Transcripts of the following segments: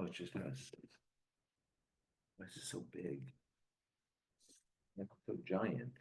it's just us. Why is it so big? That's so giant.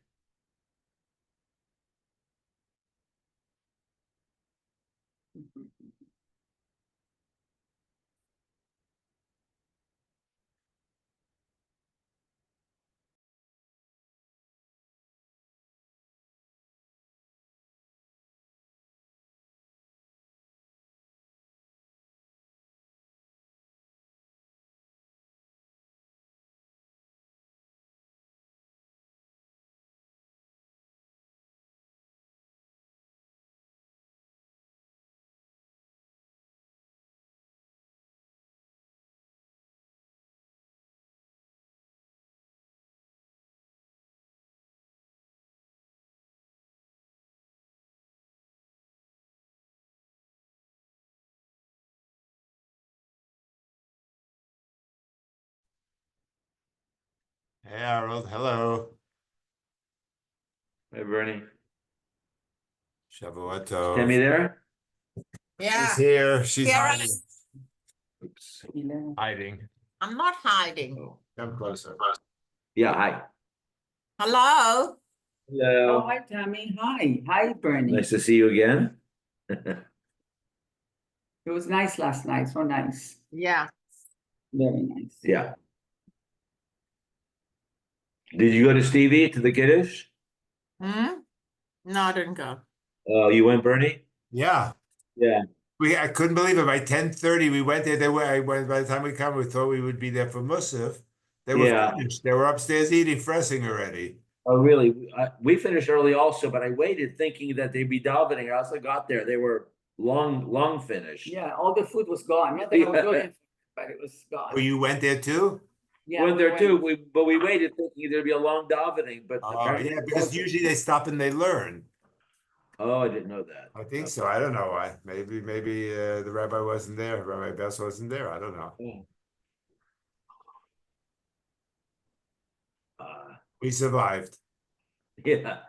Hey, Harold, hello. Hey, Bernie. Shavuot Is Tov. Tammy there? Yeah, She's here. She's Here I hiding. Oops. Hiding. I'm not hiding. Oh. Come closer. Yeah, hi. Hello? Hello. Oh, hi, Tammy. Hi. Hi, Bernie. Nice to see you again. It was nice last night. So nice. Yeah. Very nice. Yeah. Did you go to Stevie to the Kiddush? Hmm? No, I didn't go. Oh, you went, Bernie? Yeah. Yeah. I couldn't believe it. By 10:30, we went there. By the time we come, we thought we would be there for Musaf. They were Yeah. finished. They were upstairs eating fressing already. Oh, really? We finished early also, but I waited thinking that they'd be davening. I also got there. They were long finished. Yeah, all the food was gone. Not that I was Yeah. looking for it, but it was gone. Oh, you went there too? Yeah, Went we there too. But we waited thinking there'd be a long davening, but Oh, apparently yeah, it because wasn't. usually they stop and they learn. Oh, I didn't know that. I think so. I don't know why. Maybe the rabbi wasn't there. Rabbi Bess wasn't there. I don't know. Oh. We survived. Yeah.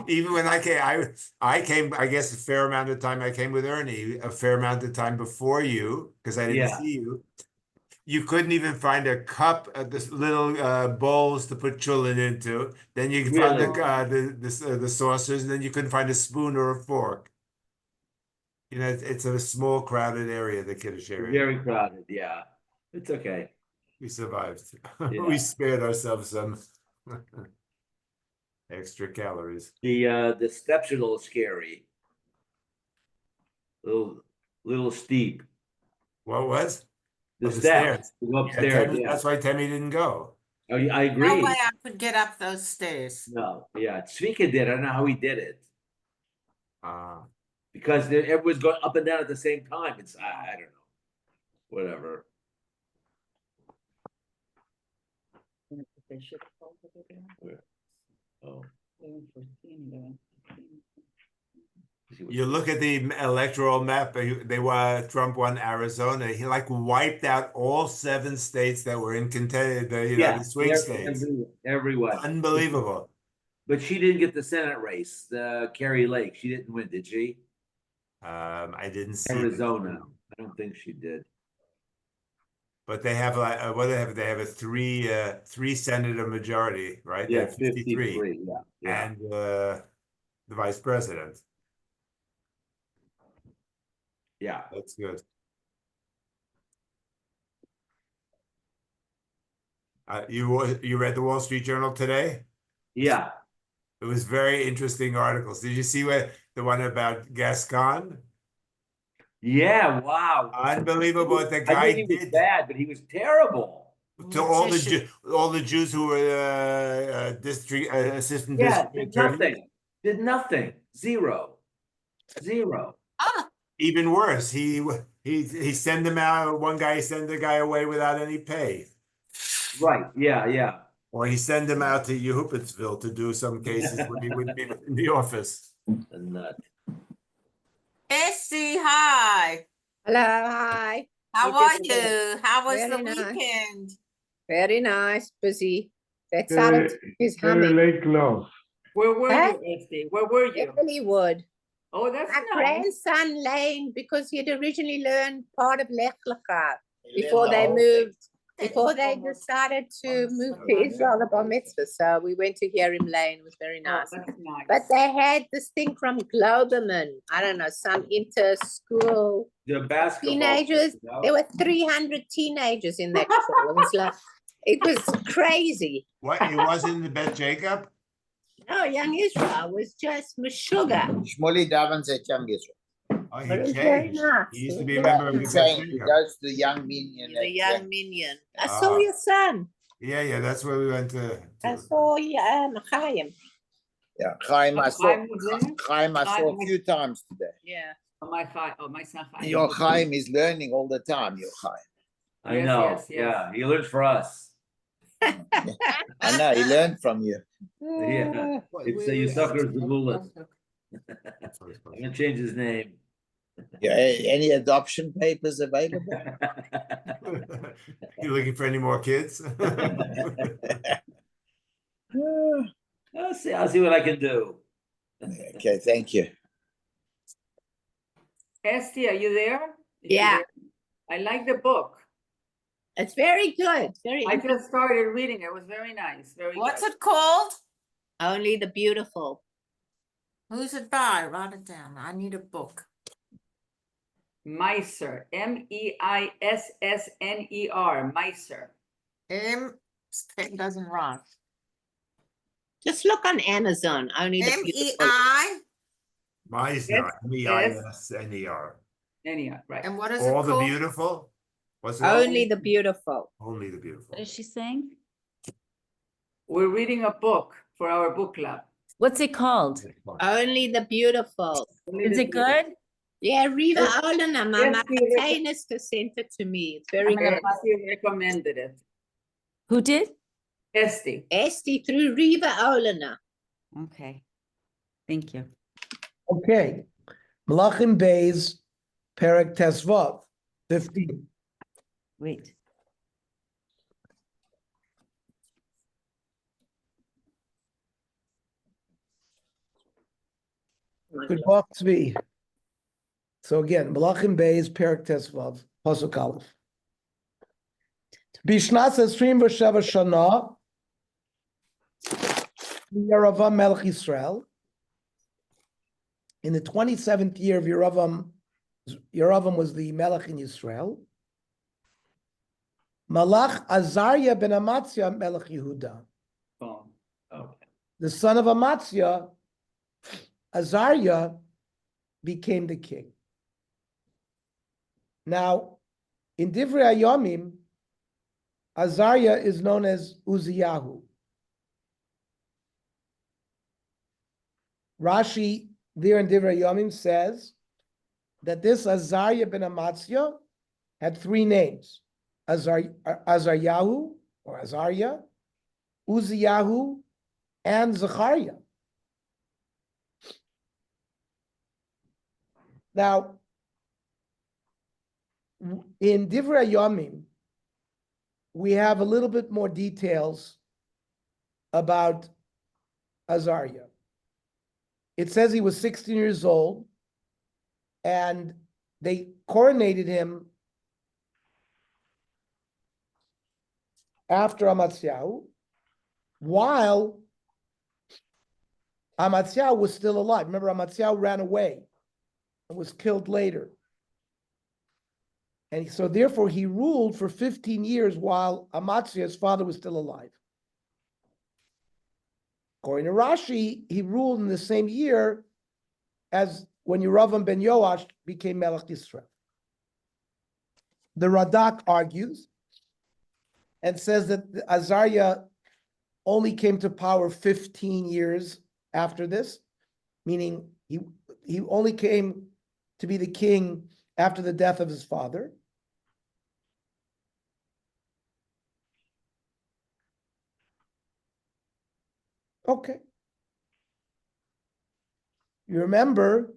Even when I came, I guess a fair amount of time. I came with Ernie a fair amount of time before you because I didn't Yeah. see you. You couldn't even find a cup, this little bowls to put chulin into. Then you could find Really? the saucers, and then you couldn't find a spoon or a fork. You know, it's a small, crowded area, the Kiddush area. Very crowded. Yeah. It's okay. We survived. Yeah. We spared ourselves some extra calories. The steps are a little scary. Little steep. What was? The Oh, the steps stairs. to go Yeah, upstairs. Tammy, Yeah. that's why Tammy didn't go. Oh, yeah, I No agree. way I could get up those stairs. No, yeah. Svika did. I don't know how he did it. Uh, Because everyone's going up and down at the same time. It's I don't know. Whatever. Oh. You look at the electoral map, they were Trump won Arizona. He like wiped out all 7 states that were in contest, the swing states. Everyone. Unbelievable. But she didn't get the Senate race, the Carrie Lake. She didn't win, did she? I didn't see Arizona. I don't think she did. but they have like what do they have? They have a three senator majority, right? They Yeah, have 53. 53. Yeah. And the vice president. Yeah. That's good. You read the Wall Street Journal today? Yeah. It was very interesting articles. Did you see the one about Gascon? Yeah, wow. Unbelievable what the I guy think he was did bad, but he was terrible. to all the Jews who were district assistant district Did attorneys. nothing. Did nothing. Zero. Oh, Even worse, he sent them out. One guy sent the guy away without any pay. Right. Yeah. Or he sent him out to Yehupitzville to do some cases when he wouldn't be in the office. A nut. Essie, hi. Hello, hi. How are you? How was the Very nice. weekend? Very nice, busy. That salad is Very humming. late love. Where were Huh? you, Esty? Where were you? Lilywood. Oh, that's My nice. grandson Lane, because he had originally learned part of Lech Lecha. before they decided to move to Israel, the bar mitzvah. So we went to hear him lay, and it was very Oh, nice. that's nice. But they had this thing from Globerman. I don't know, some inter-school The basketball. teenagers. you know? There were 300 teenagers in that school. It was crazy. What, it wasn't the Bet Jacob? No, young Israel was just Meshuggah. Shmuley davens at Young Israel. Oh, he But it was very changed. nice. He used to be a Yeah, member of the He's Bet saying he Jacob. goes to the young minion. The young minion. I saw Ah. your son. Yeah, that's where we went to. I saw Chaim. Yeah, Chaim, I saw Chaim was there? Chaim, I saw a few times today. Yeah. Oh, my son Chaim. Your Chaim is learning all the time, your Chaim. I Yes, know, yes, yes. yeah, he lives for us. I know, he learned from you. Yeah, it's a Yisachar Zabulas. I'm gonna change his name. Yeah, any adoption papers available? You looking for any more kids? I'll see what I can do. Okay, thank you. Esty, are you there? Yeah. I like the book. It's very good. Very I just started reading it. It was very nice. Very What's good. it called? Only the Beautiful. Who's it by? Write it down. I need a book. Meiser. Meissner. Meiser. It doesn't rhyme. Just look on Amazon. Only the Beautiful. MEI? Meisner, Meisner. Anyhow, right. And what is it All the called? beautiful? What's it? Only the Beautiful. Only the beautiful. What is she saying? We're reading a book for our book club. What's it called? Only the Beautiful. Is it good? Yeah, Riva Olena, my Yes, we read it. Tainister sent it to me. It's very good. Esty recommended it. Who did? Esty. Esty through Riva Olena. Okay. Thank you. Okay. Melachim Beis, Perek Tesvav, 15. Wait. Good luck to me. So again, Melachim Beis, Perek Tesvav, Pasuk Aleph. Bishnas Esrim v'Sheva Shana, Yeravam Melech Yisrael. In the 27th year of Yeravam was the Melech in Yisrael. Malach Azariah ben Amatzia Melech Yehuda. Oh, okay. The son of Amatzia, Azariah, became the king. Now, in Divrei Hayomim, Azariah is known as Uziyahu. Rashi there in Divrei Hayomim says that this Azariah ben Amatzia had three names: Azaryahu or Azariah, Uziyahu, and Zechariah. Now, in Divrei Hayomim, we have a little bit more details about Azariah. It says he was 16 years old, and they coronated him after Amaziah, while Amaziah was still alive. Remember, Amaziah ran away and was killed later. And so therefore he ruled for 15 years while Amaziah, his father, was still alive. According to Rashi, he ruled in the same year as when Yeravam ben Yoash became Melech Yisrael. The Radak argues and says that Azariah only came to power 15 years after this, meaning he only came to be the king after the death of his father. Okay. You remember,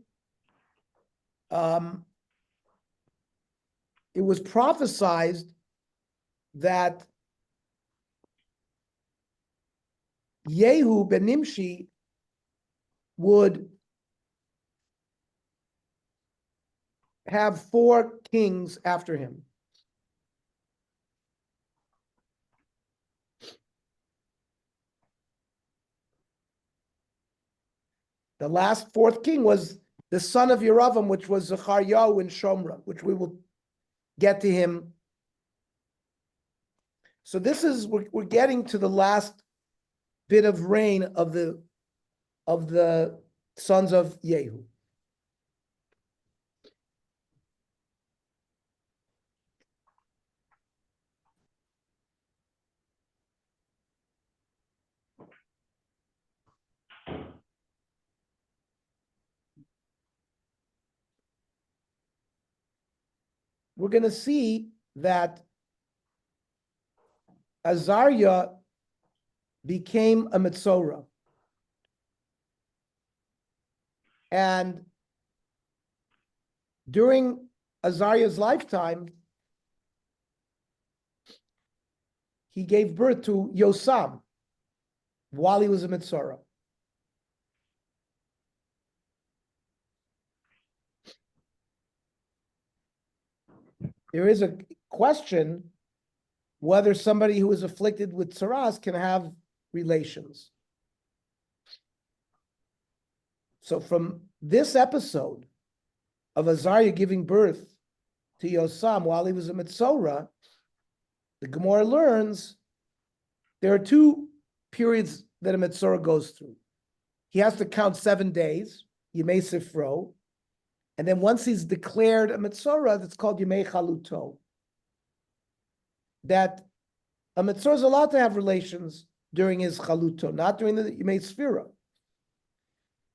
it was prophesied that Yehu ben Nimshi would have 4 kings after him. The last fourth king was the son of Yeravam, which was Zechariah in Shomra, which we will get to him. So this is, we're getting to the last bit of reign of the sons of Yehu. We're going to see that Azariah became a Metzorah. And during Azariah's lifetime, he gave birth to Yosam while he was a Metzorah. There is a question whether somebody who is afflicted with tsaras can have relations. So from this episode of Azariah giving birth to Yosam while he was a Metzorah, the Gemara learns there are two periods that a Metzorah goes through. He has to count 7 days, Yemei Sifro, and then once he's declared a Metzorah, that's called Yemei Chaluto. That a Metzorah is allowed to have relations during his Chaluto, not during the Yemei Sfira.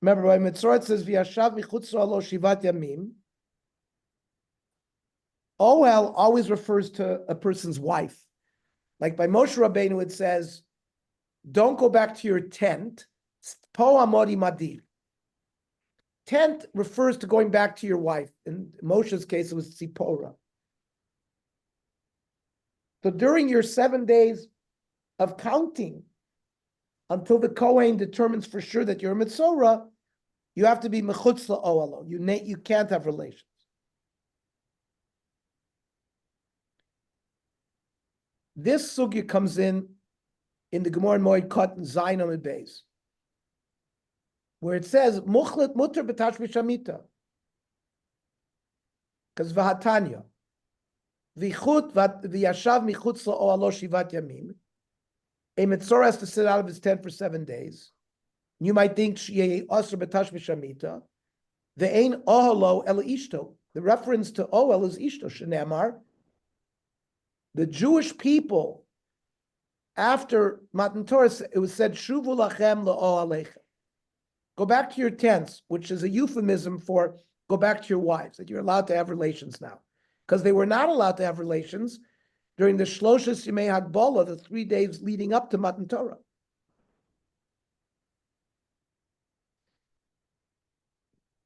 Remember, by Metzorah it says, V'yashav michutz lo shivat yamim. Ohel always refers to a person's wife. Like by Moshe Rabbeinu it says, don't go back to your tent. Po amodi madi. Tent refers to going back to your wife. In Moshe's case, it was Tzipora. So during your 7 days of counting, until the Kohen determines for sure that you're a Metzorah, you have to be mechutz la'oalo. You can't have relations. This sugya comes in the Gemara in Moed Katan Zayin Amud Beis, where it says muchlet muter b'tashmish hamita, because v'hatanya v'chut v'yashav michutz la'oalo shivat yamim. A Metzorah has to sit out of his tent for 7 days. You might think the ein ohelo el ishto. The reference to ohel is ishto shenemar. The Jewish people, after Matan Torah, it was said shuvu lachem la'ohalechem. Go back to your tents, which is a euphemism for go back to your wives, that you're allowed to have relations now, because they were not allowed to have relations during the Shloshes Yemei Hagbala, the 3 days leading up to Matan Torah.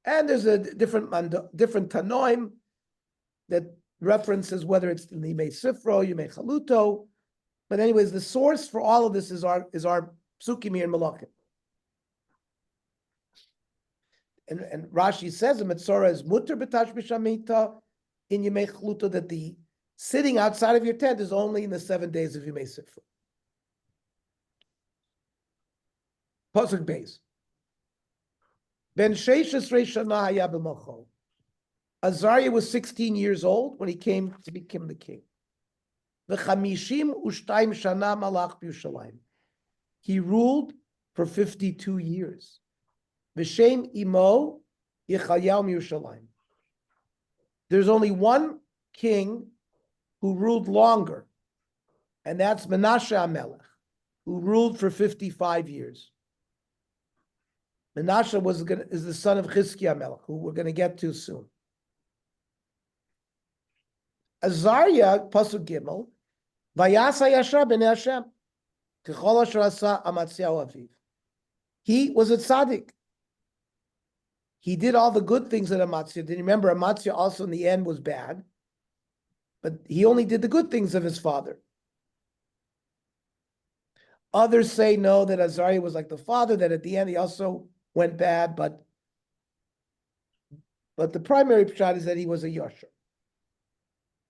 And there's a different Tanoim that references whether it's in Yemei Sifro, Yemei Chaluto. But anyways, the source for all of this is our Psukim here in Melachim. And Rashi says the Metzorah is mutter b'tash b'shamita in Yemei Chaluto, that the sitting outside of your tent is only in the 7 days of Yemei Sifro. Pasuk Beis. Ben Sheishes Reishana Haya b'Mocho. Azariah was 16 years old when he came to become the king. V'chamishim u'shtayim shana malach b'Yushalayim. He ruled for 52 years. V'shem imo Yechayahu m'Yushalayim. There's only one king who ruled longer, and that's Menashe HaMelech, who ruled for 55 years. Menashe is the son of Chizkiah HaMelech, who we're going to get to soon. Azariah, Pasuk Gimel, Vayasa Yashar b'nei Hashem, K'chol asher asa Amatziyahu aviv. He was a tzaddik. He did all the good things that Amatzia did. Remember, Amatzia also in the end was bad, but he only did the good things of his father. Others say no, that Azariah was like the father, that at the end he also went bad, but the primary pshat is that he was a yasher.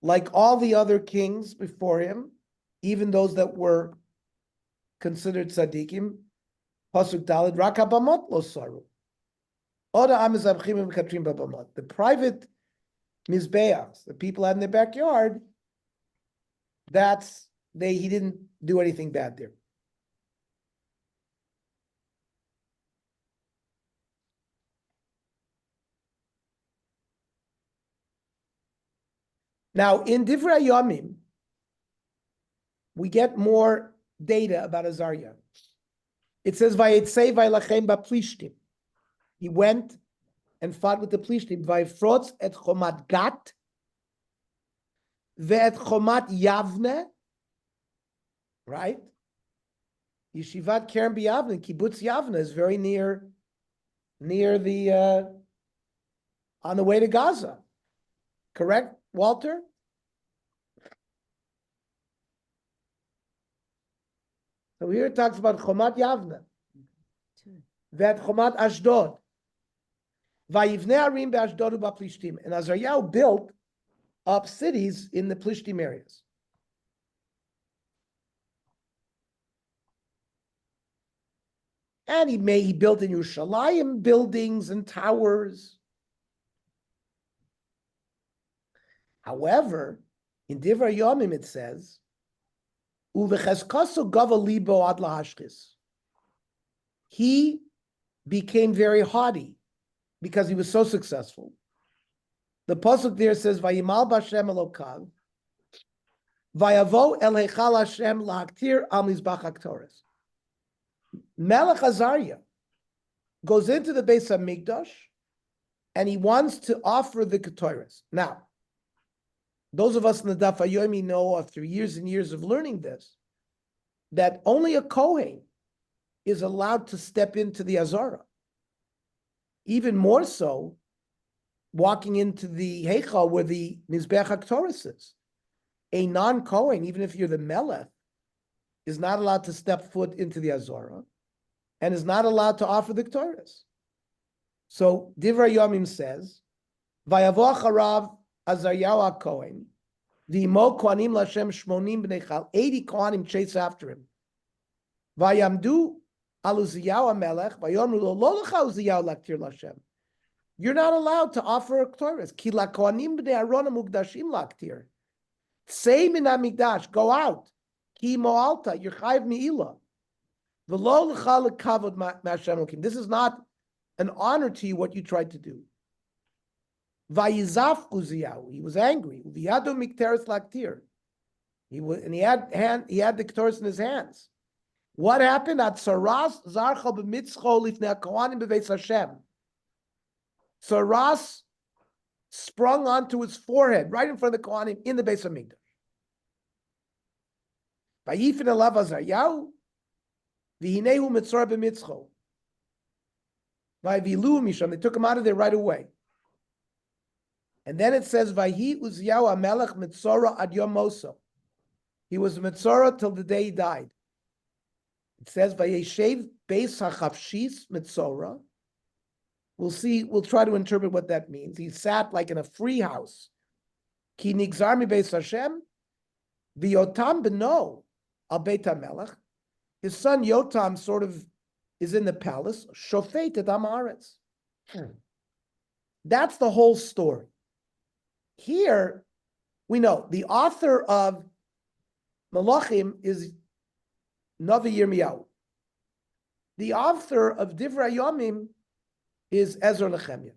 Like all the other kings before him, even those that were considered tzaddikim, Pasuk Daled, Rak habamot lo saru. The private mizbeachs, the people out in their backyard, he didn't do anything bad there. Now, in Divrei Yomim, we get more data about Azariah. It says, "Vayetzei vaylachem baplishtim." He went and fought with the Plishtim. Vayfrotz et Chomat Gat ve'et Chomat Yavne. Right? Yeshivat Kerem B'Yavne, Kibbutz Yavne is very near the on the way to Gaza. Correct, Walter? So here it talks about Chomat Yavne, Vet Chomat Ashdod, Vayivne Arim be'Ashdod u'Baplishtim, and Azariah built up cities in the Plishtim areas. And he built in Yerushalayim buildings and towers. However, in Divrei Yomim it says, "Uvechezkaso gava libo ad lahashchis." He became very haughty because he was so successful. The pasuk there says, "Vayimal b'Hashem Elokav, vayavo el heichal Hashem lahaktir al mizbach haktoras." Melech Azariah goes into the Beis Hamikdash and he wants to offer the Ketores. Now, those of us in the Daf Hayomi know after years and years of learning this, that only a Kohen is allowed to step into the Azara. Even more so, walking into the Heichal where the Mizbech HaKtoris is. A non-Kohen, even if you're the Melech, is not allowed to step foot into the Azara and is not allowed to offer the Ketores. So Divrei Yomim says, "Vayavo acharav Azaryahu HaKohen, v'imo kohanim l'Hashem shmonim b'nei chal." 80 kohanim chase after him. Vayamdu al Uziyahu HaMelech, vayomru lo lo lecha Uziyahu laktir l'Hashem. You're not allowed to offer Ketores. Ki lakohanim b'nei Aaron hamukdashim laktir. Say min hamikdash, go out. Ki mo'alta, you're chayiv mi'ila. V'lo lecha lekavod ma'Hashem Elokim. This is not an honor to you what you tried to do. Vayizaf Uziyahu, he was angry. V'yadu mikteres laktir. He had the ketores in his hands. What happened? At Saras zarcha b'mitzcho lifnei kohanim b'veis Hashem. Saras sprung onto his forehead, right in front of the kohanim in the Beis Hamikdash. Vayifin elav Azaryahu, v'hinehu mitzor b'mitzcho. Vayvilu misham, they took him out of there right away. And then it says, "Vayhi Uziyahu HaMelech mitzora ad yom moso." He was mitzora till the day he died. It says, "Vayeshev beis hachavshis mitzora." We'll see. We'll try to interpret what that means. He sat like in a free house. Ki nigzar mi beis Hashem, v'yotam beno al beit HaMelech. His son Yotam sort of is in the palace. Shofet et am haaretz. That's the whole story. Here, we know the author of Melachim is Navi Yirmiyahu. The author of Divrei Yomim is Ezra Nehemiah.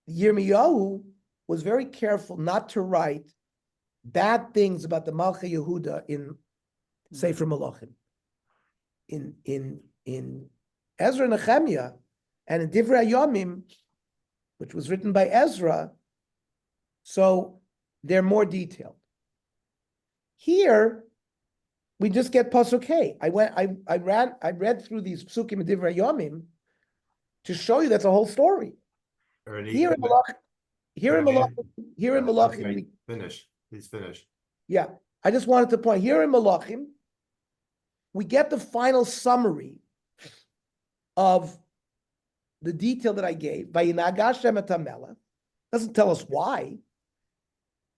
Yirmiyahu was very careful not to write bad things about the Malchei Yehuda in Sefer Melachim. In Ezra Nehemiah and in Divrei Yomim, which was written by Ezra, so they're more detailed. Here, we just get pasuk Hey. I read through these psukim in Divrei Yomim to show you that's a whole story. Here in Melachim, finish. He's finished. Yeah, I just wanted to point here in Melachim, we get the final summary of the detail that I gave. Vayinagash et HaMelech doesn't tell us why.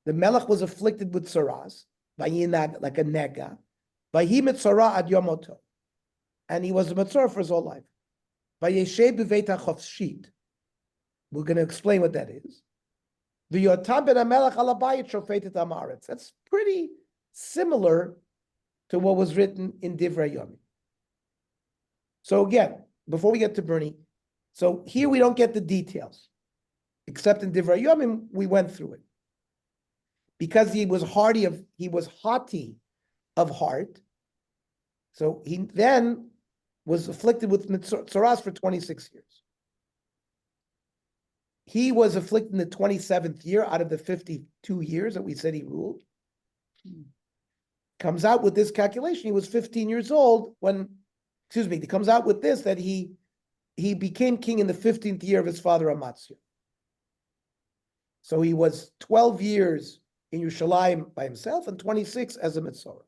The Melech was afflicted with tsaras, vayinag like a nega, vayi mitzara ad yomoto, and he was a Matzor for his whole life. Vayeshev b'veit hachofshit. We're going to explain what that is. V'yotam ben hamelech al habayit shofetet ha'aretz. That's pretty similar to what was written in Divrei Yomim. So again, before we get to Bernie, so here we don't get the details, except in Divrei Yomim we went through it. Because he was haughty of heart, so he then was afflicted with tzoras for 26 years. He was afflicted in the 27th year out of the 52 years that we said he ruled. Comes out with this calculation, he was 15 years old when, he comes out with this, that he became king in the 15th year of his father Amatzia. So he was 12 years in Yerushalayim by himself and 26 as a Metzora.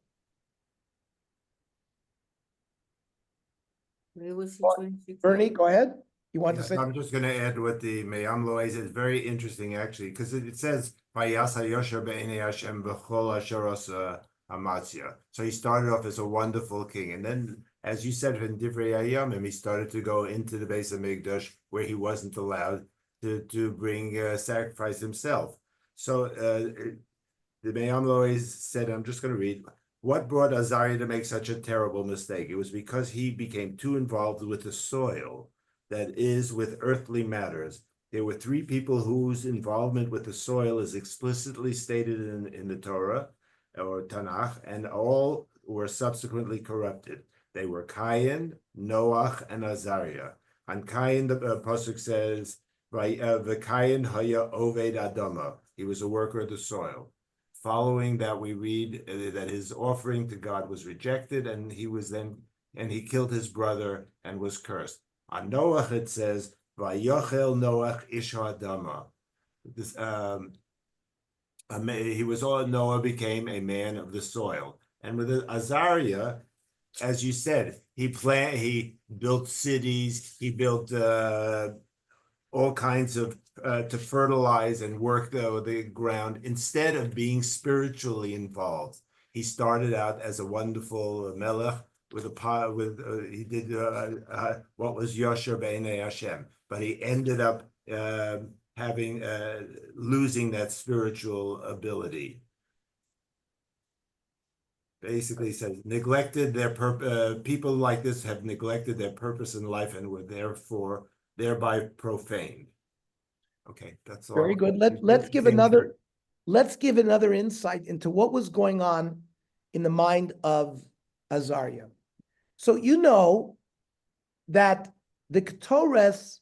Where was he, Well, 26? Bernie, go ahead. You want to Yes, say? I'm just going to add what the Meyam Lo is. It's very interesting, actually, because it says, "Vayasa Yosher be'enei Hashem b'chol asher asa Amatzia." So he started off as a wonderful king. And then, as you said, in Divrei Hayamim, he started to go into the base of Mikdash where he wasn't allowed to bring sacrifice himself. So the Meyam Lo said, I'm just going to read, what brought Azariah to make such a terrible mistake? It was because he became too involved with the soil, that is, with earthly matters. There were three people whose involvement with the soil is explicitly stated in the Torah or Tanakh, and all were subsequently corrupted. They were Cain, Noach, and Azariah. On Cain, the pasuk says, "V'Cain haya oved adama." He was a worker of the soil. Following that, we read that his offering to God was rejected, and he killed his brother and was cursed. On Noach, it says, "Vayochel Noach ish ha'adama." Noah became a man of the soil. And with Azariah, as you said, he built cities, he built all kinds of to fertilize and work the ground instead of being spiritually involved. He started out as a wonderful melech he did what was Yosher B'nei Hashem, but he ended up losing that spiritual ability. Basically says neglected their people like this have neglected their purpose in life and were therefore thereby profaned. Okay, that's all. Very good. Let's give another insight into what was going on in the mind of Azariah. So you know that the Ketores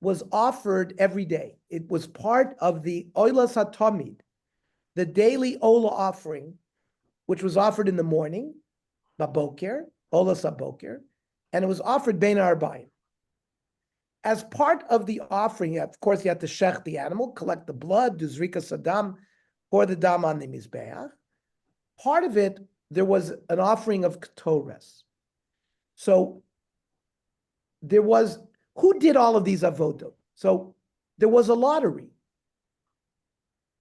was offered every day. It was part of the Oilas HaTamid, the daily Ola offering, which was offered in the morning, Baboker, Olas HaBoker, and it was offered Bein HaArbayim. As part of the offering, of course, you had to shech the animal, collect the blood, do zrika sadam, pour the dam on the mizbeach. Part of it, there was an offering of ketores. So there was, who did all of these avodah? So there was a lottery.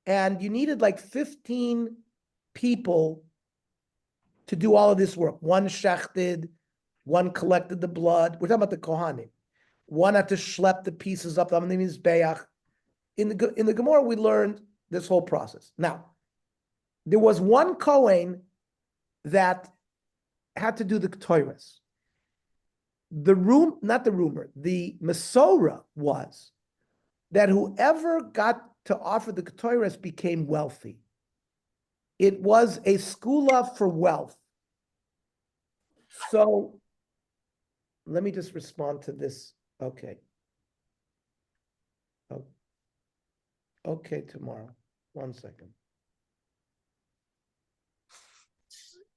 And you needed like 15 people to do all of this work. One shechted, one collected the blood. We're talking about the Kohanim. One had to schlep the pieces up on the mizbeach. In the Gemara, we learned this whole process. Now, there was one Kohen that had to do the ketores. The Mesorah was that whoever got to offer the ketores became wealthy. It was a skula for wealth. So let me just respond to this. Okay. Oh. Okay, tomorrow. 1 second.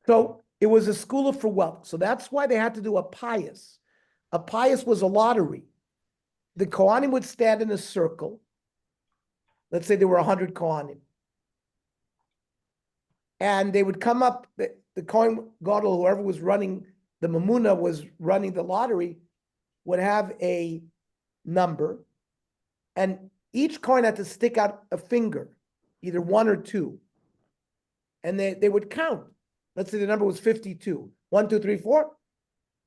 So it was a skula for wealth. So that's why they had to do a pious. A pious was a lottery. The Kohanim would stand in a circle. Let's say there were 100 Kohanim. And they would come up, the Kohen Gadol, whoever was running, the Mamuna was running the lottery, would have a number. And each Kohen had to stick out a finger, either 1 or 2. And they would count. Let's say the number was 52. 1, 2, 3, 4.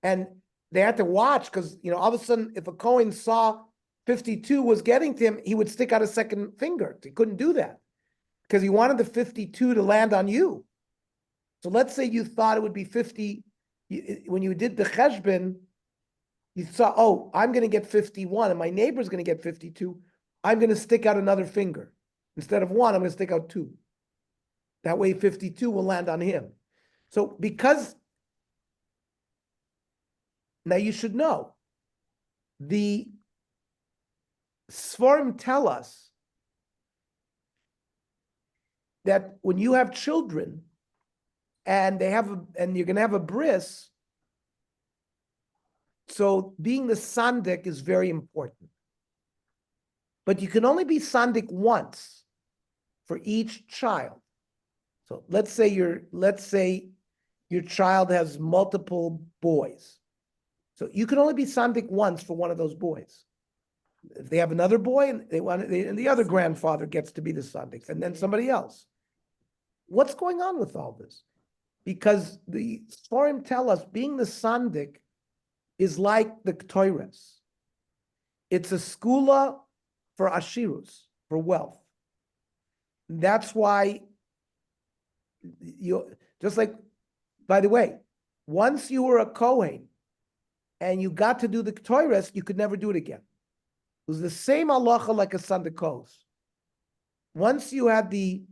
And they had to watch because, all of a sudden, if a Cohen saw 52 was getting to him, he would stick out a second finger. He couldn't do that because he wanted the 52 to land on you. So let's say you thought it would be 50. When you did the cheshbon, you saw, oh, I'm going to get 51 and my neighbor's going to get 52. I'm going to stick out another finger. Instead of one, I'm going to stick out two. That way 52 will land on him. So now you should know, the Sforim tell us that when you have children and and you're going to have a bris, so being the sandik is very important. But you can only be sandik once for each child. So let's say your child has multiple boys. So you can only be sandik once for one of those boys. If they have another boy and and the other grandfather gets to be the sandik, and then somebody else. What's going on with all this? Because the Sforim tell us being the sandik is like the Ktoires. It's a skula for ashirus, for wealth. That's why just like, by the way, once you were a Kohen and you got to do the Ktoires, you could never do it again. It was the same halacha like a sandikos. Once you had the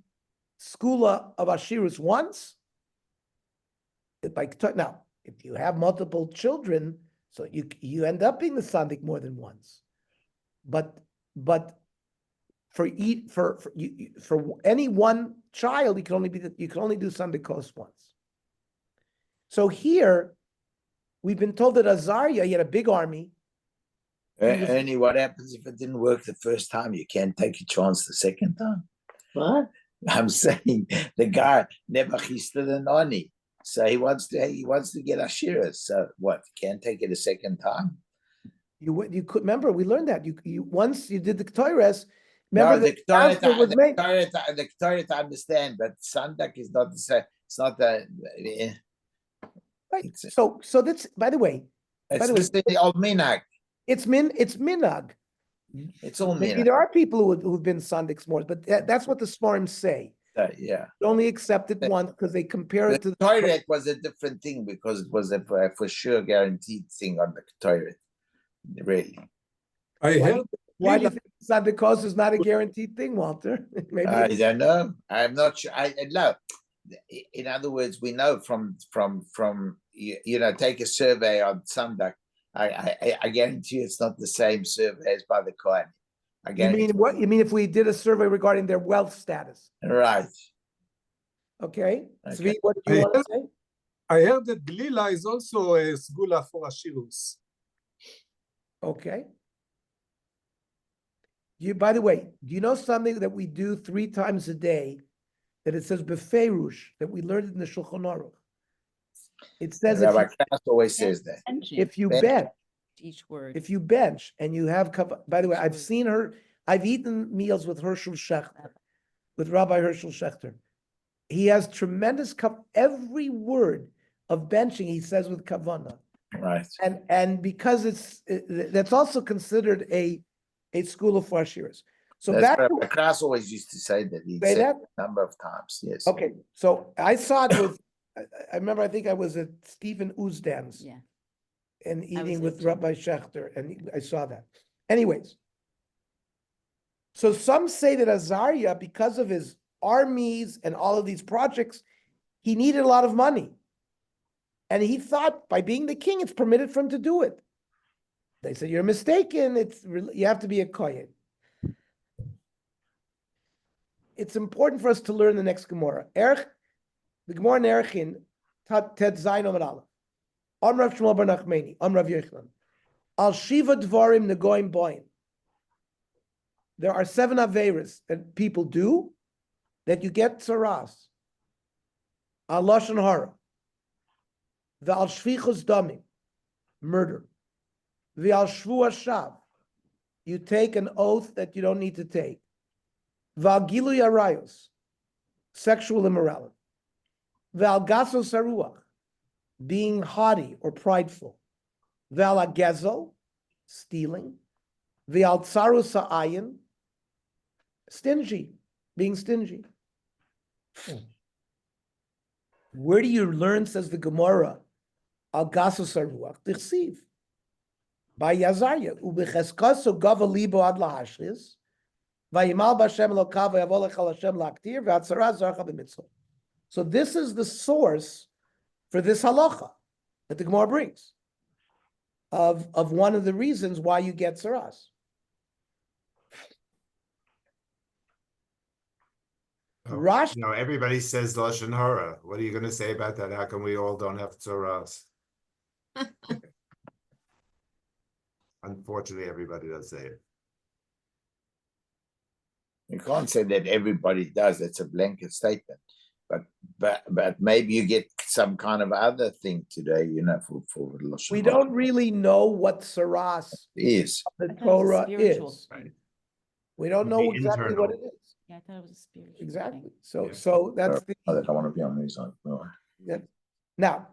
skula of ashirus once, now, if you have multiple children, so you end up being the sandik more than once. But for any one child, you can only do sandikos once. So here, we've been told that Azariah, he had a big army. Ernie, what happens if it didn't work the first time? You can't take a chance the second time. What? I'm saying the guy never chisted an oni, so he wants to get Ashira. So what? Can't take it a second time? You could remember we learned that you once you did the Ktoires. No, Remember the Ktoret the I understand, but Sandak is not the same. It's not the. right. So that's, by the way, It's the old minag. it's minag. It's all Maybe minag. there are people who've been sandiks more, but that's what the Sforim say. Yeah. Only accept it once because they compare it to The toilet was a different thing because it was a for sure guaranteed thing on the toilet. Really. I heard Why do you think sandikos is not a guaranteed thing, Walter? Maybe I don't know. I'm not sure. I know. In other words, we know from take a survey on Sandak. I guarantee it's not the same survey as by the Kohen. you mean what? You mean if we did a survey regarding their wealth status? Right. Okay. Okay. Zvi, what do you want to say? I heard that Glila is also a sgula for Ashirus. Okay. By the way, do you know something that we do 3 times a day that it says beferush, that we learned in the Shulchan Aruch? It says Rabbi Klaus always says that. if you bench. bench, and you have, by the way, I've eaten meals with Herschel Schechter, with Rabbi Herschel Schechter. He has tremendous, every word of benching he says with kavanah. Right. And because that's also considered a school of Ashiras. So That's Rabbi Klaus always used to say that. He'd say said that? a number of times. Yes. Okay, so I saw it with, I remember, I think I was at Stephen Uzdam's. Yeah. And was eating there with too. Rabbi Schechter, and I saw that. Anyways, so some say that Azariah, because of his armies and all of these projects, he needed a lot of money. And he thought by being the king, it's permitted for him to do it. They said, you're mistaken. You have to be a kohen. It's important for us to learn the next Gemara. The Gemara in Erchin, Tet Zayin Amar Aleph. Amrav Shmuel bar Nachmani, Amrav Yochanan. Al Shiva Dvarim Negoim Boim. There are 7 averas that people do that you get tzaras. Al Lashon Hara. The Al Shvichus Damim, murder. The Al Shvu Hashav, you take an oath that you don't need to take. The Al Gilu Yarayos, sexual immorality. The Al Gasos Haruach, being haughty or prideful. Vela gezel, stealing. Ve'al tsaru sa'ayin, stingy, being stingy. Where do you learn, says the Gemara, al gasus haruach tichsiv? By Yazarya, ubecheskaso gava libo ad lahashris, vayimal b'Hashem elokav v'yavo lechal Hashem laktir, v'atzara zarcha b'mitzvah. So this is the source for this halacha that the Gemara brings of one of the reasons why you get saras. Rashi, Everybody says Lashon Hara. What are you going to say about that? How come we all don't have tzoras? Unfortunately, everybody does say it. You can't say that everybody does. That's a blanket statement. But maybe you get some kind of other thing today, for Lashon we Hara. don't really know what saras Is. the I thought it was a Torah spiritual is. thing. We don't Could know be exactly what it internal. is. Yeah, I thought it was a spiritual Exactly. thing. So, Yeah. so that's the. I don't want to be on these. No. Yeah. Now,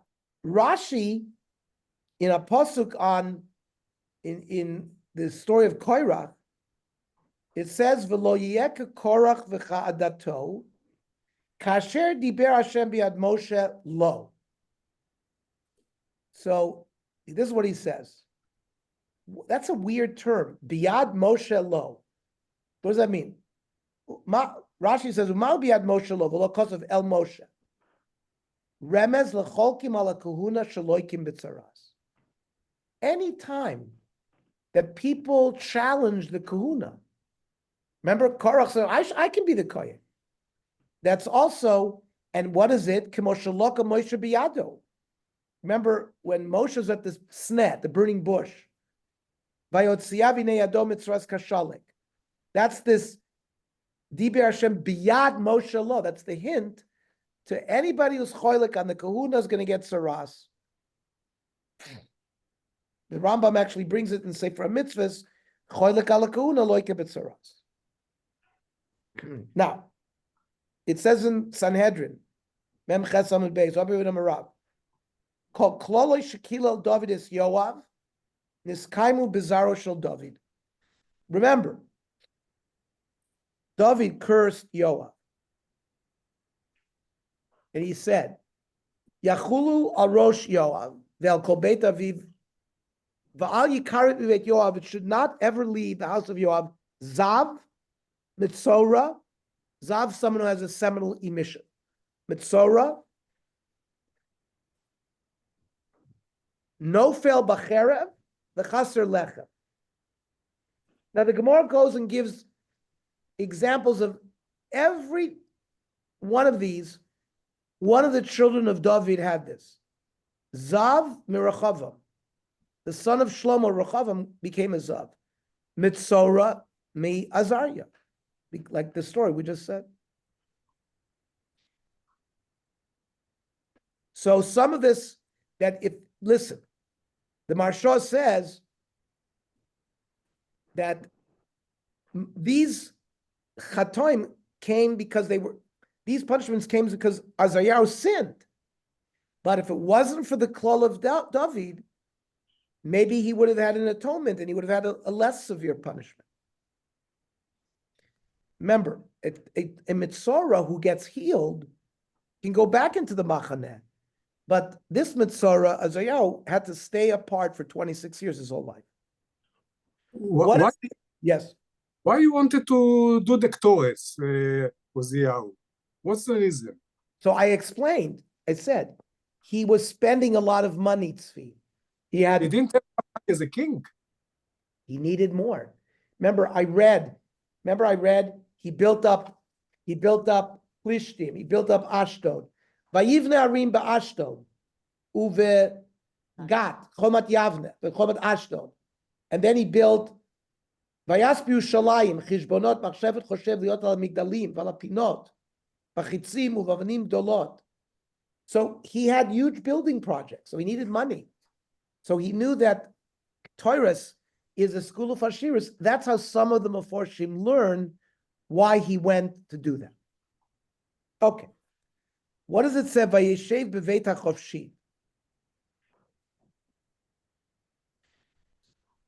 Rashi, in a pasuk in the story of Korach, it says, "V'lo yiyeka Korach v'cha'adato, kasher diber Hashem biad Moshe lo." So this is what he says. That's a weird term, biad Moshe lo. What does that mean? Rashi says, "Umal biad Moshe lo v'lo kosav el Moshe." Remez lecholkim ala kahuna shaloikim b'tzaras. Any time that people challenge the kahuna, remember Korach said, I can be the kohen. That's also, and what is it? Kemo shaloka Moshe biyado. Remember when Moshe was at the snet, the burning bush. Vayotziya v'nei yado mitzras kashalek. That's this Diber Hashem biyad Moshe lo. That's the hint to anybody who's choilik on the kahuna is going to get saras. The Rambam actually brings it in Sefer Mitzvahs, choilik ala kahuna loike b'tsaras. Now, it says in Sanhedrin, Mem Ches Amud Beis, Rabbi Yehuda Marav, Kol kloloi shekilal David es Yoav, niskaimu bizarro shel David. Remember, David cursed Yoav. And he said, Yachulu al Rosh Yoav, ve'al kol beit aviv, va'al yikaret b'beit Yoav, it should not ever leave the house of Yoav, Zav, Mitzora, Zav, someone who has a seminal emission. Mitzora, Nofel b'cherev, v'chaser lechem. Now the Gemara goes and gives examples of every one of these. One of the children of David had this. Zav mirachavam. The son of Shlomo Rechavam became a Zav. Mitzora mi Azariah. Like the story we just said. So some of this, listen, the Maharsha says that these chatoim came because these punishments came because Azariah sinned. But if it wasn't for the klal of David, maybe he would have had an atonement and he would have had a less severe punishment. Remember, a Mitzora who gets healed can go back into the Machaneh. But this Mitzora, Azariah, had to stay apart for 26 years his whole life. Yes. Why you wanted to do the Ktores, Oziyahu? What's the reason? So I explained. I said he was spending a lot of money, Tzvi. He He didn't have money as a king. He needed more. Remember, I read. He built up Plishtim. He built up Ashdod. Vayivne arim ba'Ashdod, uve Gat, Chomat Yavne, Chomat Ashdod, and then he built Vayaspi Ushalayim, Chishbonot, Machshevet Choshev Liot al Migdalim, Valapinot, Vachitzim Uvavanim Dolot. So he had huge building projects. So he needed money. So he knew that Toras is a school of Hashiris. That's how some of the Meforshim learn why he went to do that. Okay. What does it say? Vayeshev b'veit hachofshi.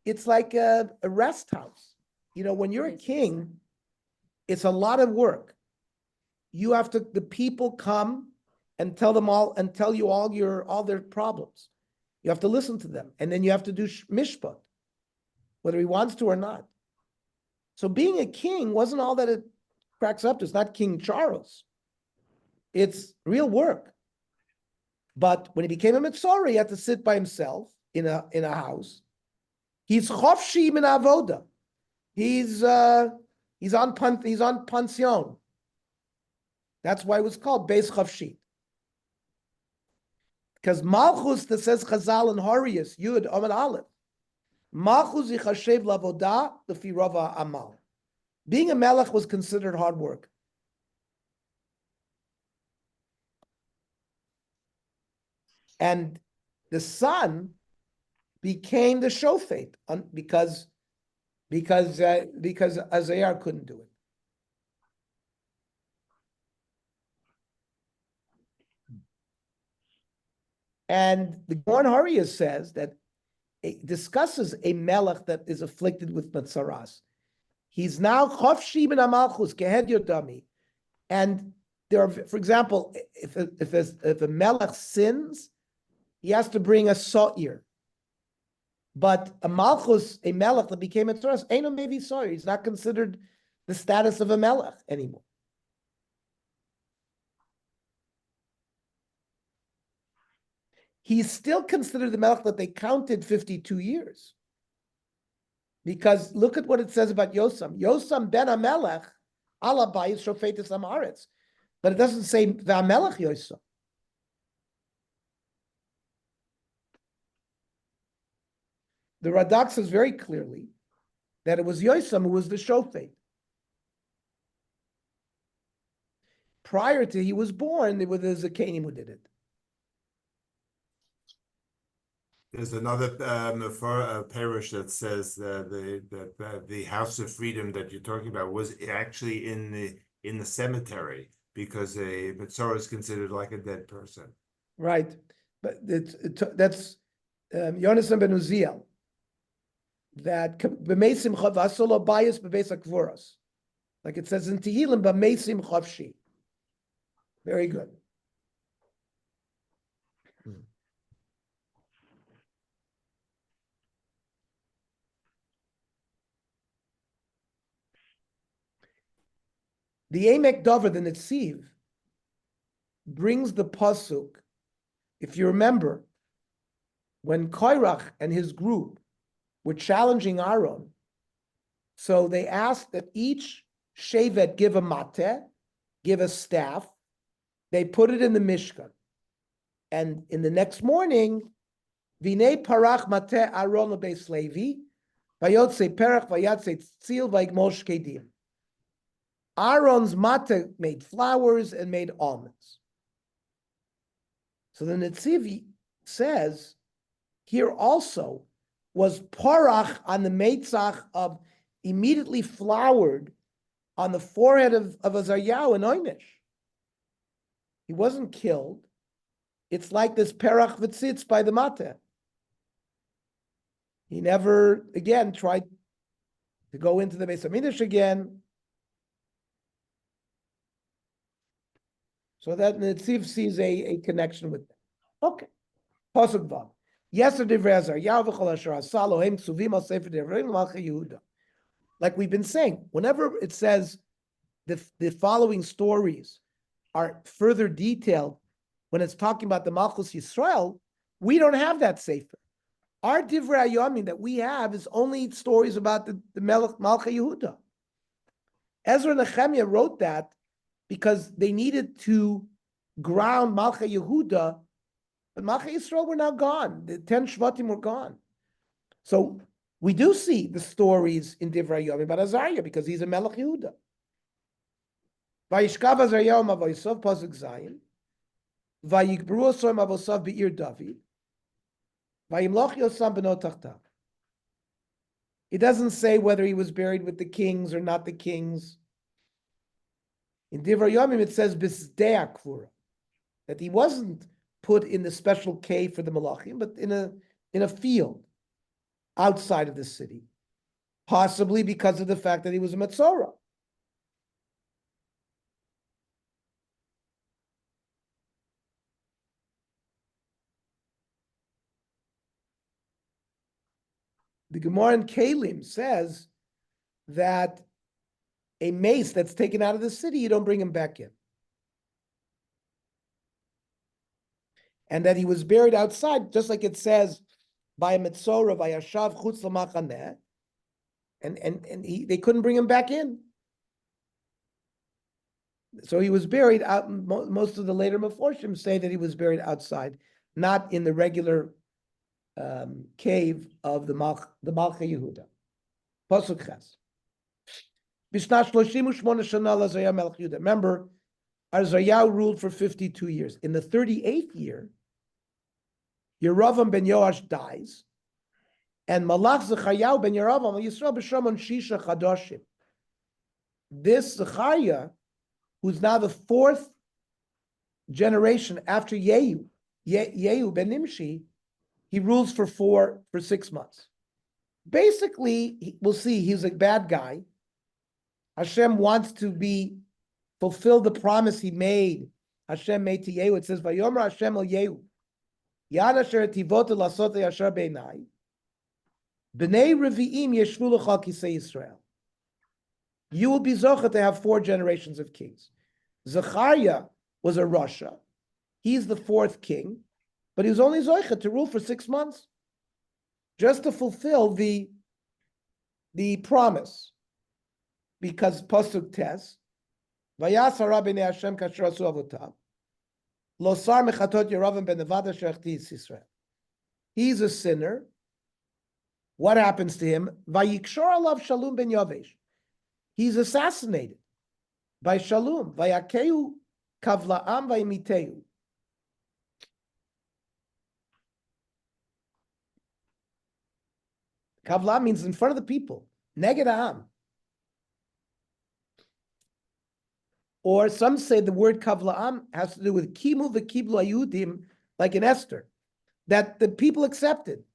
it's like a rest house. You know, when you're a king, it's a lot of work. You have to, the people come and tell you all their problems. You have to listen to them, and then you have to do mishpat, whether he wants to or not. So being a king wasn't all that it cracks up to. It's not King Charles. It's real work. But when he became a Mitzora, he had to sit by himself in a house. He's chofshi min avoda. He's on pension. That's why it was called Beis Chofshi. Because Malchus, that says Chazal and Horius, Yud, Amad Aleph, Malchus yichashev lavoda lefi rava amal. Being a melech was considered hard work. And the son became the shofet because Azayar couldn't do it. And the Gorn Haria says that it discusses a melech that is afflicted with matzaras. He's now chofshi min amalchus gehed yodami, and there are, for example, if a melech sins, he has to bring a sa'ir. But a malchus, a melech that became a tzaras, ain't no maybe sa'ir. He's not considered the status of a melech anymore. He's still considered the melech that they counted 52 years. Because look at what it says about Yosam. Yosam ben HaMelech, ala bayis shofetis ha'aretz. But it doesn't say v'amelech Yosam. The Radak says very clearly that it was Yosam who was the shofet. Prior to he was born, there were the Zakanim who did it. There's another parish that says that the House of Freedom that you're talking about was actually in the cemetery because a Mitzora is considered like a dead person. Right, but that's Yonasan ben Uziel. That b'meisim chavasolo bias b'beis akvoros, like it says in Tehillim, b'meisim chavshi. Very good. The Emek Dover, the Netziv, brings the pasuk. If you remember, when Koirach and his group were challenging Aaron, so they asked that each shevet give a mateh, give a staff. They put it in the Mishkan, and in the next morning, Vinei parach mateh Aaron lebeis Levi, vayotze perach vayatze tzil vayigmol shkedim. Aaron's mateh made flowers and made almonds. So the Netziv says here also was parach on the meitzach of immediately flowered on the forehead of Azaryahu and Oynish. He wasn't killed. It's like this parach v'tzitz by the mateh. He never again tried to go into the Beis HaMikdash again. So that Netziv sees a connection with them. Okay. Pasuk Vav. Yesterday, like we've been saying, whenever it says the following stories are further detailed, when it's talking about the Malchus Yisrael, we don't have that sefer. Our Divrei Hayomim that we have is only stories about the Malcha Yehuda. Ezra and Nehemiah wrote that because they needed to ground Malcha Yehuda, but Malcha Yisrael were now gone. The 10 Shvatim were gone. So we do see the stories in Divrei Hayomim about Azariah because he's a Melech Yehuda. Vayishkav Azariah mavosav pasuk Zayin. Vayikbru osor mavosav be'ir David. Vayimloch Yosam b'no tachtav. It doesn't say whether he was buried with the kings or not the kings. In Divrei Hayomim it says b'sdei akvura, that he wasn't put in the special cave for the Malachim, but in a field. outside of the city, possibly because of the fact that he was a Metzora. The Gemara in Kalim says that a mace that's taken out of the city, you don't bring him back in. And that he was buried outside, just like it says by a Metzora, by Yashav Chutz L'Machaneh, and they couldn't bring him back in. So he was buried out. Most of the later Meforshim say that he was buried outside, not in the regular cave of the Malcha Yehuda. Pasuk Ches. B'shnat 38 shana l'Azariah Melech Yehuda. Remember, Azariah ruled for 52 years. In the 38th year, Yeravam ben Yoash dies, and Malach Zechariah ben Yeravam Yisrael b'Shomon Shisha Chadoshim. This Zechariah, who's now the fourth generation after Yehu ben Nimshi, he rules for 6 months. Basically, we'll see, he's a bad guy. Hashem wants to fulfill the promise he made. Hashem made to Yehu. It says, Vayomer Hashem el Yehu, Yad asher tivot lasot yashar beinai, b'nei revi'im yeshvu l'cha kisei Yisrael. You will be zocha to have 4 generations of kings. Zechariah was a Rasha. He's the 4th king, but he was only zocha to rule for 6 months, just to fulfill the promise. Because Pasuk Tes, Vayas hara b'nei Hashem kasher asu avotav, lo sar mechatot Yeravam ben Nevada shechti Yisrael. He's a sinner. What happens to him? Vayikshor alav Shalom ben Yavesh. He's assassinated by Shalom. Vayakeu kavlaam vayimiteu. Kavlaam means in front of the people. Neged ha'am. Or some say the word kavlaam has to do with kimu v'kiblu ayudim, like in Esther, that the people accepted.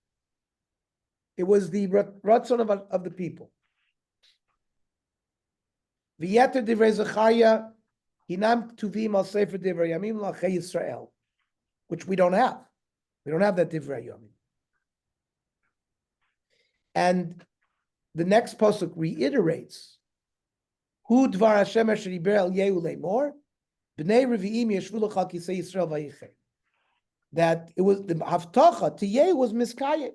It was the ratzon of the people. V'yeter divrei Zechariah hinam ktuvim al sefer divrei yamim l'achei Yisrael, which we don't have. We don't have that divrei yamim. And the next pasuk reiterates, Hu dvar Hashem asher diber el Yehu leimor, b'nei revi'im yeshvu l'cha kisei Yisrael vayichei. That it was the haftacha to Yehu was miskayeh.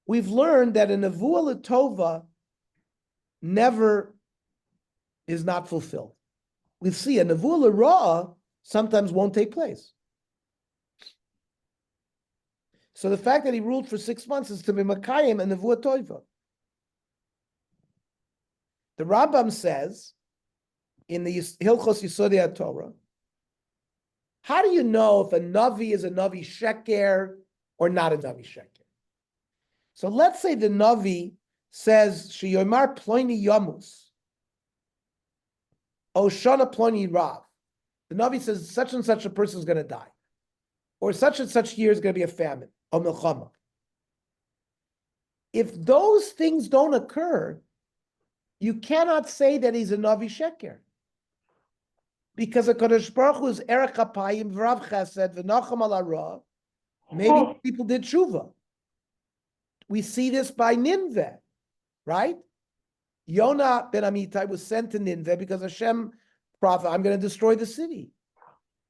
We've learned that a nevuah l'tova never is not fulfilled. We see a nevuah l'ra'ah sometimes won't take place. So the fact that he ruled for 6 months is to be makayim and nevuah tova. The Rambam says in the Hilchos Yisodei Torah, how do you know if a Navi is a Navi Sheker or not a Navi Sheker? So let's say the Navi says, Sheyomar Ploni Yamus, Oshana Ploni Rav. The Navi says such and such a person is going to die, or such and such year is going to be a famine, or milchama. If those things don't occur, you cannot say that he's a Navi Sheker. Because a Kadosh Baruch Hu is Erech HaPayim, V'rav Chesed, V'nacham al hara. Maybe people did tshuva. We see this by Nineveh, right? Yonah ben Amittai was sent to Nineveh because Hashem prophet, I'm going to destroy the city.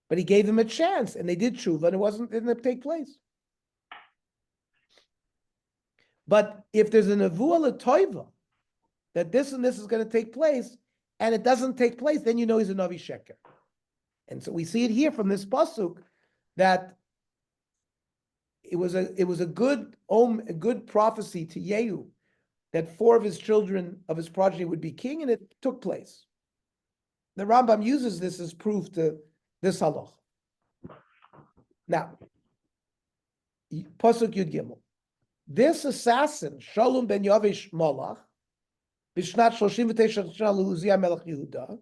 But he gave them a chance, and they did tshuva, and didn't take place. But if there's a nevuah l'toiva, that this and this is going to take place, and it doesn't take place, then you know he's a Navi Sheker. And so we see it here from this pasuk that it was a good prophecy to Yehu that 4 of his children of his progeny would be king, and it took place. The Rambam uses this as proof to this halach. Now, pasuk Yud Gimel. This assassin, Shalom ben Yavesh Malach, Bishnat 39 shana l'Uzziah Melech Yehuda.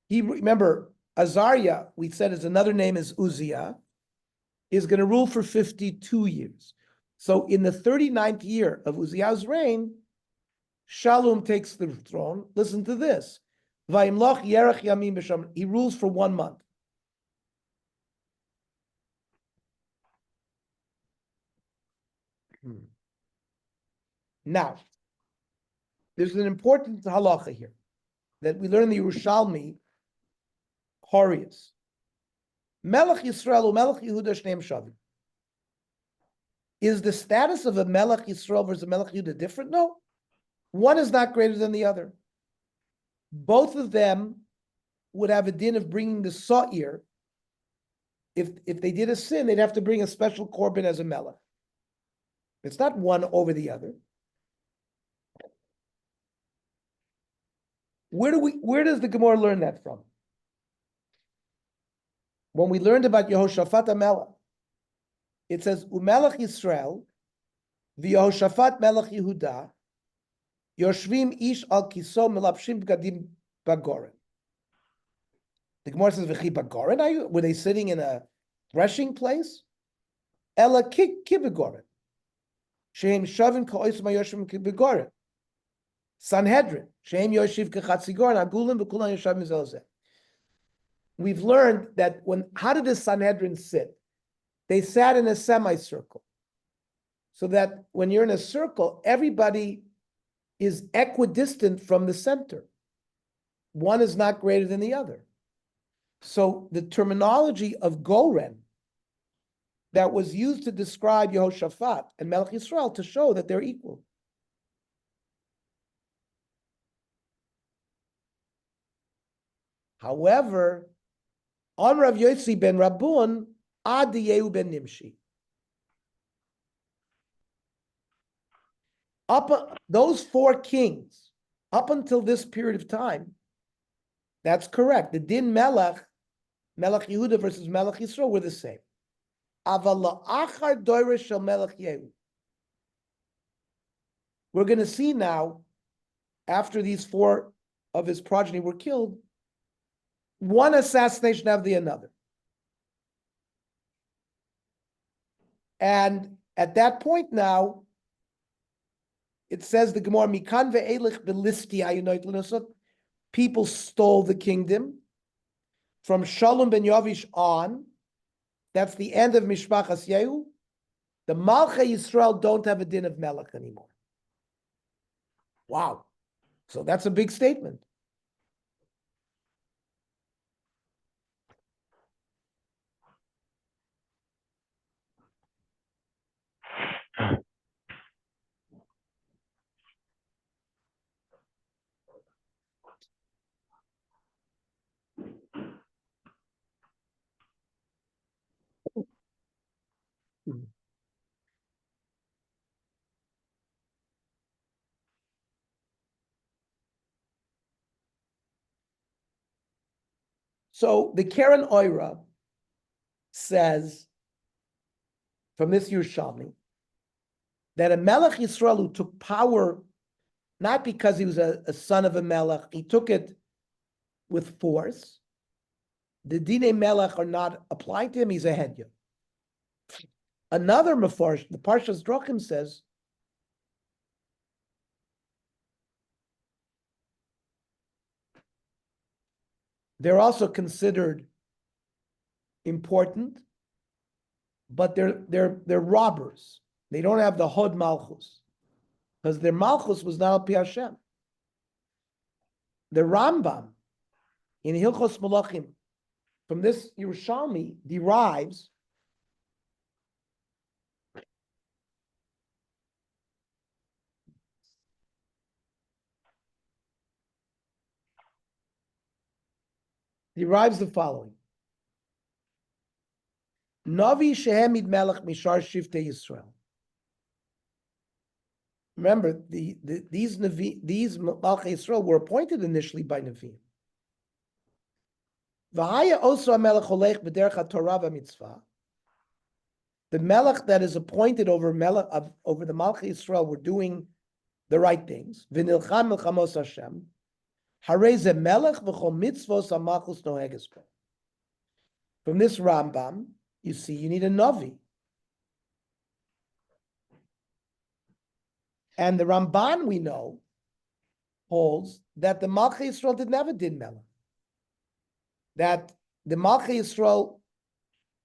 Remember, Azariah, we said his another name is Uzziah, is going to rule for 52 years. So in the 39th year of Uziah's reign, Shalom takes the throne. Listen to this. Vayimloch yerech yamim b'sham. He rules for 1 month. Now, there's an important halacha here that we learn in the Yerushalmi, Horius. Melech Yisrael or Melech Yehuda Shneim Shavim. Is the status of a Melech Yisrael versus a Melech Yehuda different? No. One is not greater than the other. Both of them would have a din of bringing the Sa'ir. If they did a sin, they'd have to bring a special korban as a Melech. It's not one over the other. Where does the Gemara learn that from? When we learned about Yehoshaphat HaMelech, it says, Umelech Yisrael, v'Yehoshaphat Melech Yehuda, Yoshvim ish al kiso melapshim b'gadim bagoren. The Gemara says, V'chi bagoren? Were they sitting in a threshing place? Ela kibagoren. Shehem shavim ka'ois ma'yoshim kibagoren. Sanhedrin. Shehem yoshiv k'chatzigoren, agulim v'kulan yoshavim zelzeh. We've learned that how did the Sanhedrin sit? They sat in a semicircle. So that when you're in a circle, everybody is equidistant from the center. One is not greater than the other. So the terminology of Goren that was used to describe Yehoshaphat and Melech Yisrael to show that they're equal. However, on Rav Yossi ben Rabun, Ad Yehu ben Nimshi. Those 4 kings, up until this period of time, that's correct. The Din Melech Yehuda versus Melech Yisrael were the same. Aval la'achar doirish shel Melech Yehu. We're going to see now, after these 4 of his progeny were killed, one assassination after the another. And at that point now, it says the Gemara, Mikan ve'elich belisti ayunoit l'nosot, people stole the kingdom from Shalom ben Yavish on. That's the end of Mishpachas Yehu. The Malchei Yisrael don't have a din of Melech anymore. Wow. So that's a big statement. So the Keren Oira says, from this Yerushalmi, that a Melech Yisrael who took power, not because he was a son of a Melech, he took it with force. The Dinei Melech are not applying to him, he's a Hedya. Another Mefarsh, the Parshas Drachim says, they're also considered important, but they're robbers. They don't have the Hod Malchus, because their Malchus was not Al Pi Hashem. The Rambam in Hilchos Malachim from this Yerushalmi derives the following. Navi Shehemid Melech Mishar Shiftei Yisrael. Remember, these Malchei Yisrael were appointed initially by Navi. V'haya also Melech Holech B'derech HaTorah v'Mitzvah. The Melech that is appointed over the Malchei Yisrael were doing the right things. V'nilcham milchamos Hashem. Harei ze Melech v'chol mitzvos HaMalchus noheges bo. From this Rambam, you see, you need a Navi. And the Ramban, we know, holds that the Malchei Yisrael never did Melech. That the Malchei Yisrael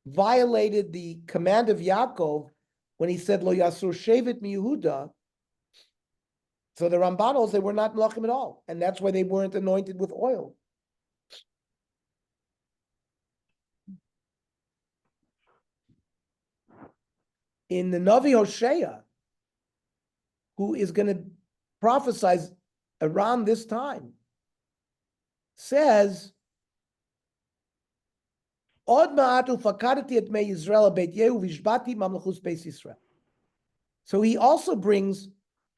violated the command of Yaakov when he said, Lo Yasur Shevet mi Yehuda. So the Ramban holds they were not Melachim at all. And that's why they weren't anointed with oil. In the Navi Hosea, who is going to prophesy around this time, says, Od ma'atu fakadati et mei Yisrael beit Yehu vishbati mamlechus beis Yisrael. So he also brings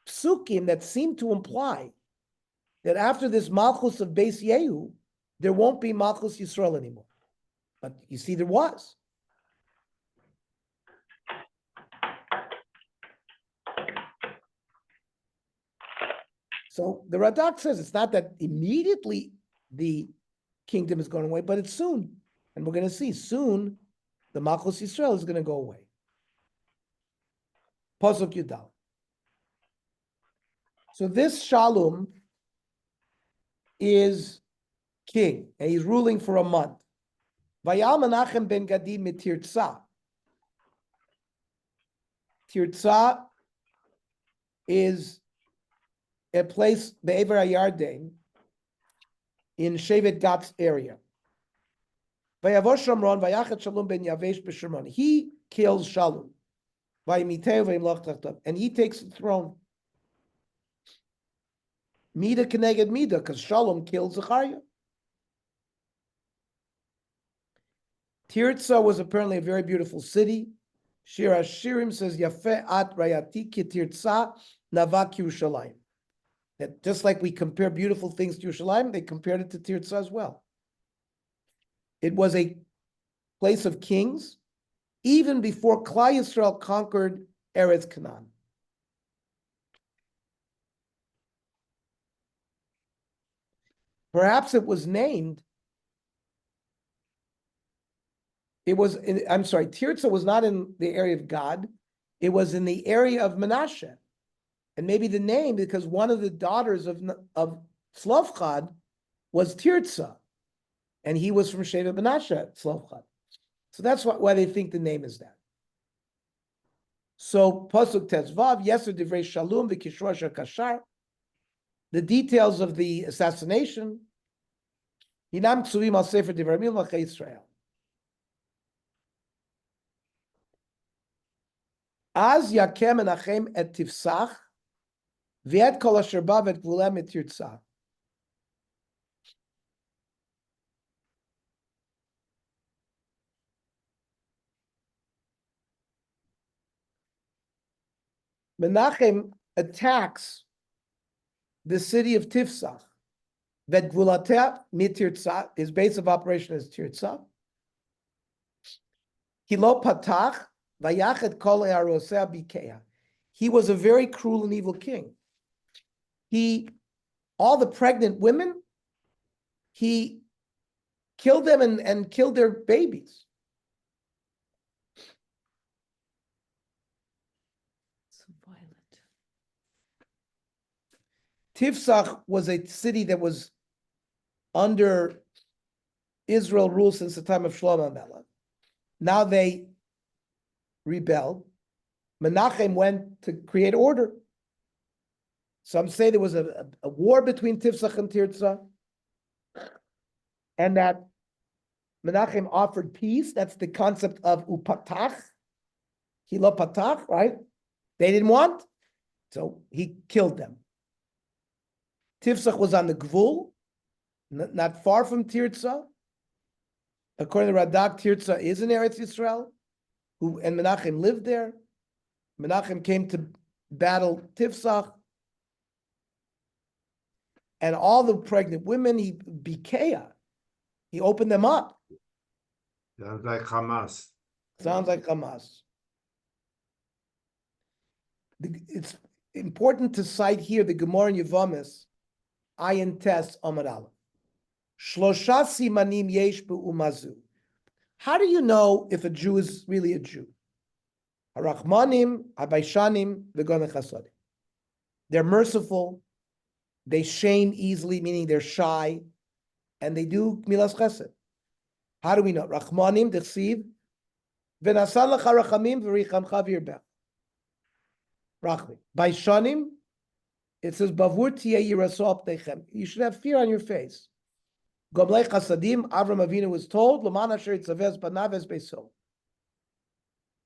psukim that seem to imply that after this malchus of beis Yehu, there won't be malchus Yisrael anymore. But you see, there was. So the Radak says it's not that immediately the kingdom is going away, but it's soon. And we're going to see soon the Malchus Yisrael is going to go away. Pasuk Yudal. So this Shalom is king, and he's ruling for a month. Vayal Menachem ben Gadi mit Tirza. Tirza is a place, Be'ever HaYarden, in Shevet Gat's area. Vayavo Shomron, Vayachet Shalom ben Yavesh b'Shomron. He kills Shalom. Vayimiteu v'yimloch tachtav. And he takes the throne. Mida keneged Mida, because Shalom killed Zechariah. Tirza was apparently a very beautiful city. Shir HaShirim says, Yafeh at rayati ki Tirza navak Yerushalayim. That just like we compare beautiful things to Yerushalayim, they compared it to Tirza as well. It was a place of kings, even before Klal Yisrael conquered Eretz Canaan. Perhaps it was named, Tirza was not in the area of God, it was in the area of Menashe. And maybe the name, because one of the daughters of Tzlofchad was Tirza, and he was from Shevet Menashe, Tzlofchad. So that's why they think the name is that. So Pasuk Tezvav, Yeser Divrei Shalom v'Kishur Asher Kashar. The details of the assassination. Hinam Ksuvim al Sefer Divrei Melachei Israel. Az Yakem Menachem et Tifsach v'et kol asher ba v'et gvulem et Tirza. Menachem attacks the city of Tifsach. Vet Gvulatea mit Tirza, his base of operation is Tirza. Hilo patach vayachet kol e'arosea bikeya. He was a very cruel and evil king. All the pregnant women, he killed them and killed their babies. Tifsach was a city that was under Israel rule since the time of Shlomo Melech. Now they rebelled. Menachem went to create order. Some say there was a war between Tifsach and Tirza, and that Menachem offered peace. That's the concept of upatach, hilo patach, right? They didn't want, so he killed them. Tifsach was on the Gvul, not far from Tirza. According to Radak, Tirza is in Eretz Yisrael, and Menachem lived there. Menachem came to battle Tifsach, and all the pregnant women, he bikeya. He opened them up. Sounds like Hamas. Sounds like Hamas. It's important to cite here the Gemara in Yevamis, Ayin Tes Amar Aleph. Shlosha simanim yesh be'umazu. How do you know if a Jew is really a Jew? Harachmanim, Habayshanim, v'Gon Chasodim. they're merciful, they shame easily, meaning they're shy, and they do milas chesed. How do we know? Rachmanim dechsiv, v'nasan lecha rachamim v'richamcha v'yirbech. Rachmi. By shanim, it says, bavur tiyeh yiraso pneichem. You should have fear on your face. Gomlei chasadim, Avram Avinu was told, l'man asher yitzavez banav beiso.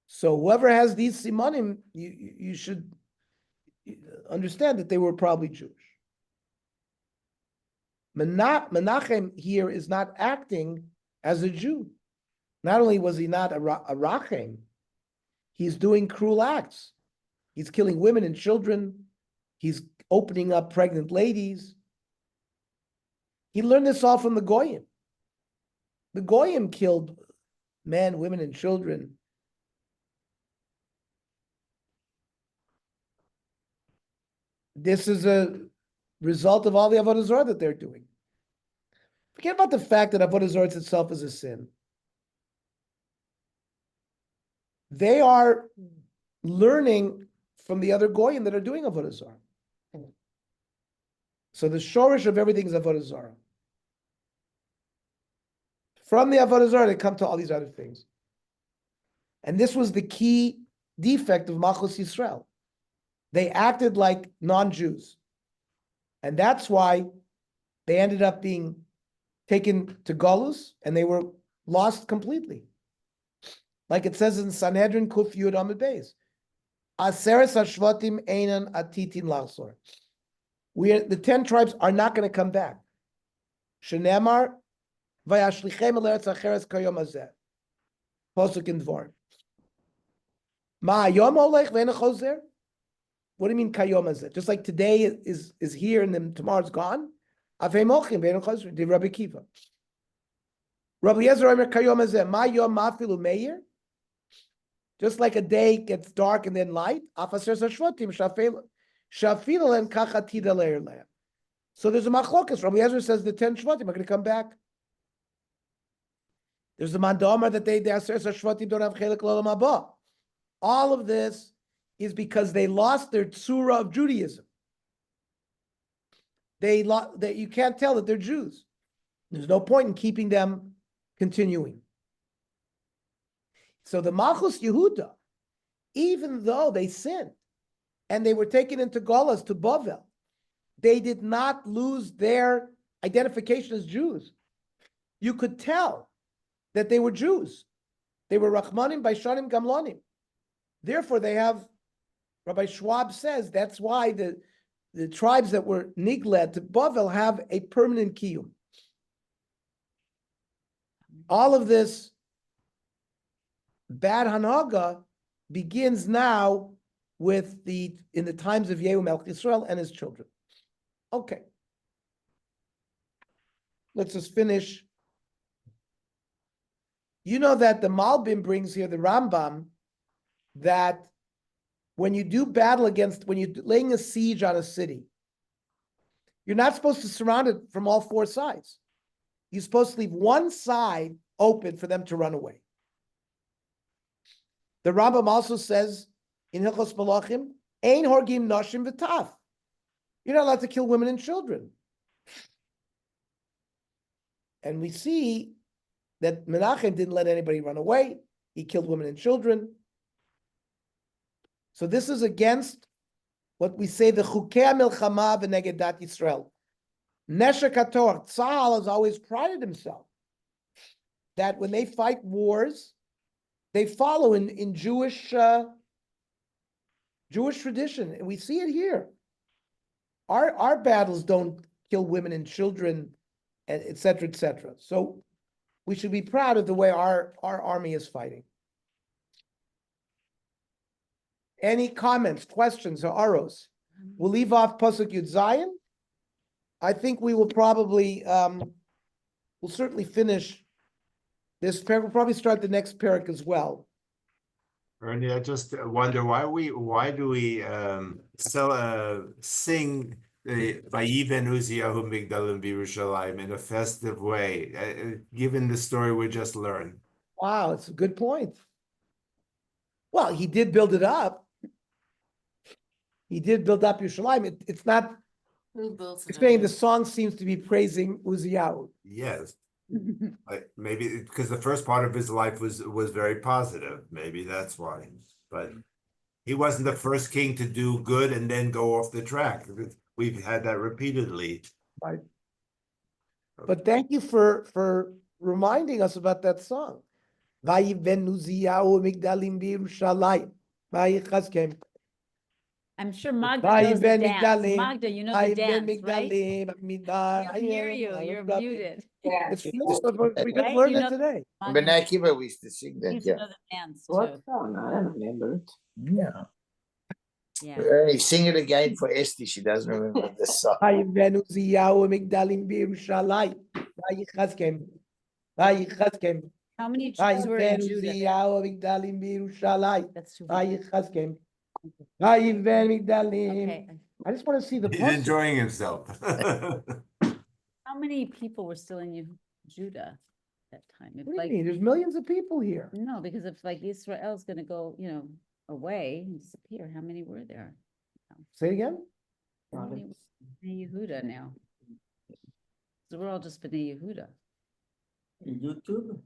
So whoever has these simanim, you should understand that they were probably Jewish. Menachem here is not acting as a Jew. Not only was he not a rachem, he's doing cruel acts. He's killing women and children. He's opening up pregnant ladies. He learned this all from the Goyim. The Goyim killed men, women, and children. This is a result of all the Avodah Zarah that they're doing. Forget about the fact that Avodah Zarah itself is a sin. They are learning from the other Goyim that are doing Avodah Zarah. So the shorish of everything is Avodah Zarah. From the Avodah Zarah, they come to all these other things. And this was the key defect of Malchus Yisrael. They acted like non-Jews. And that's why they ended up being taken to Golus, and they were lost completely. Like it says in Sanhedrin Kuf Yud Amud Beis. Aseres Hashvatim Einan Atitin Lachzor. The 10 tribes are not going to come back. Shenemar Vayashlichem Eretz Acheres Kayom Hazeh. Posuk in Dvar. Ma Hayom Olech Ve'ena Chozer. What do you mean Kayom Hazeh? Just like today is here and then tomorrow's gone. Avei Mochim Ve'ena Chozer. Di Rabbi Kiva. Rabbi Yezer Omer Kayom Hazeh. Ma Yom Mafilu Meir. Just like a day gets dark and then light. Afaser Shvatim Shafil and Kachatida Leir. So there's a machlokas. Rabbi Yezer says the 10 Shvatim are going to come back. There's a mandamar that the Aser Shvatim don't have chelik l'olam haba. All of this is because they lost their tzura of Judaism. That you can't tell that they're Jews. There's no point in keeping them continuing. So the Malchus Yehuda, even though they sinned and they were taken into Golas to Bavel, they did not lose their identification as Jews. You could tell that they were Jews. They were Rachmanim, Baishanim, Gamlanim. Therefore, they have, Rabbi Schwab says, that's why the tribes that were Nigled to Bavel have a permanent kiyum. All of this bad hanaga begins now in the times of Yehu Melech Yisrael and his children. Okay. Let's just finish. You know that the Malbim brings here, the Rambam, that when you do battle when you're laying a siege on a city, you're not supposed to surround it from all 4 sides. You're supposed to leave one side open for them to run away. The Rambam also says in Hilchos Malachim, Ein horgim nashim v'taf. You're not allowed to kill women and children. And we see that Menachem didn't let anybody run away. He killed women and children. So this is against what we say, the Chukei HaMilchama v'neged Dat Yisrael. Neshek HaTorah, Tzahal has always prided himself that when they fight wars, they follow in Jewish tradition, and we see it here. Our battles don't kill women and children, and et cetera, et cetera. So we should be proud of the way our army is fighting. Any comments, questions, or aros? We'll leave off Pasuk Yud Zayin. I think we will probably, we'll certainly finish this parak. We'll probably start the next parak as well. Ernie, I just wonder why do we sing Vayiven Uziyahu Migdalim B'Yerushalayim in a festive way, given the story we just learned? Wow, it's a good point. Well, he did build it up. he did build up Yerushalayim. It's not, Who built it's it? saying the song seems to be praising Uziyahu. Yes, maybe because the first part of his life was very positive. Maybe that's why. But he wasn't the first king to do good and then go off the track. We've had that repeatedly. But thank you for reminding us about that song. Vayiven Uziyahu migdalim b'Yerushalayim. Vayichazkem. I'm sure Magda knows the Vayiven dance. migdalim. Magda, you know the Vayiven dance, right? migdalim. Midar. I hear you, you're muted. Yeah. It's we could Right? learn You it know- today. Magda B'nai Akiva, we used to sing that, needs to yeah. know the dance What too. song? I don't remember it. Yeah. Yeah. Sing it again for Esti, she doesn't remember the song. Vayiven Uziyahu migdalim b'Yerushalayim. Vayichazkem. Vayichazkem. How many Jews were in Vayiven Judah? Uziyahu migdalim b'Yerushalayim. That's too. Vayichazkem. Vayiven migdalim. Okay. I just want to see the He's pasuk. enjoying himself. How many people were still in Judah at that time? If What do you like, mean? There's millions of people here. no, because if like Israel's gonna go, away and disappear, how many were there? Say it again. How many were Bnei Yehuda now? So we're all just Bnei Yehuda. YouTube?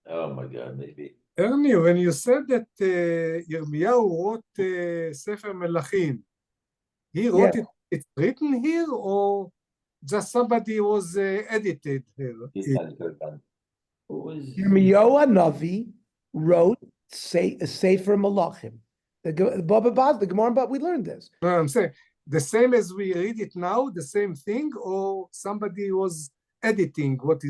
Oh my God, maybe. Ernie, when you said that Yirmiyahu wrote Sefer Melachim, he wrote Yeah. it, it's written here or just somebody was edited here? What was? Yirmiyahu Navi wrote a Sefer Melachim. The Baba Baz, the Gemara, but we learned this. No, I'm saying the same as we read it now, the same thing, or somebody was editing what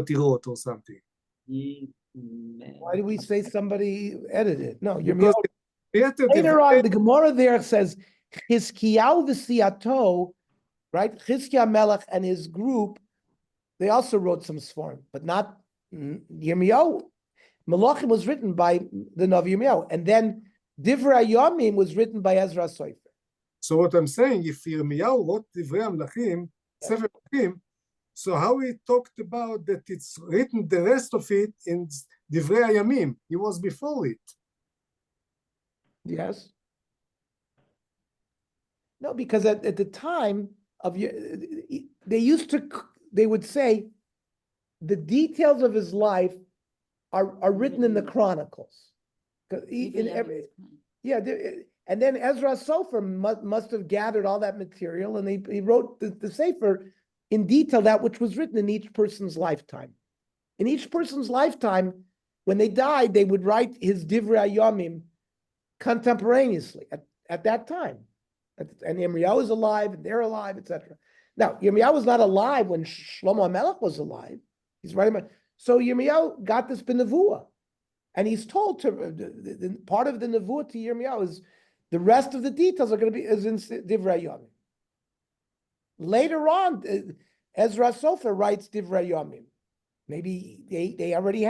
he wrote or something. Why do we say somebody edited? No, Because Yirmiyahu. Later on, the Gemara there says Chizkiyahu v'siyato, right? Chizkiyahu Melech and his group, they also wrote some Sforim, but not Yirmiyahu. Melachim was written by the Navi Yirmiyahu, and then Divrei Yomim was written by Ezra Sofer. So what I'm saying, if Yirmiyahu wrote Divrei Melachim, Sefer Melachim, so how he talked about that it's written the rest of it in Divrei Hayamim? He was before it. Yes. No, because at the time of they would say the details of his life are written in the Chronicles. Yeah, and then Ezra Sofer must have gathered all that material, and he wrote the Sefer in detail, that which was written in each person's lifetime. In each person's lifetime, when they died, they would write his Divrei Yomim contemporaneously at that time. And Yirmiyahu is alive, and they're alive, etc. Now, Yirmiyahu was not alive when Shlomo HaMelech was alive. He's writing about. So Yirmiyahu got this b'nevuah, and he's told to the part of the nevuah to Yirmiyahu is the rest of the details are going to be is in Divrei Yomim. Later on, Ezra Sofer writes Divrei Yomim. Maybe they already have.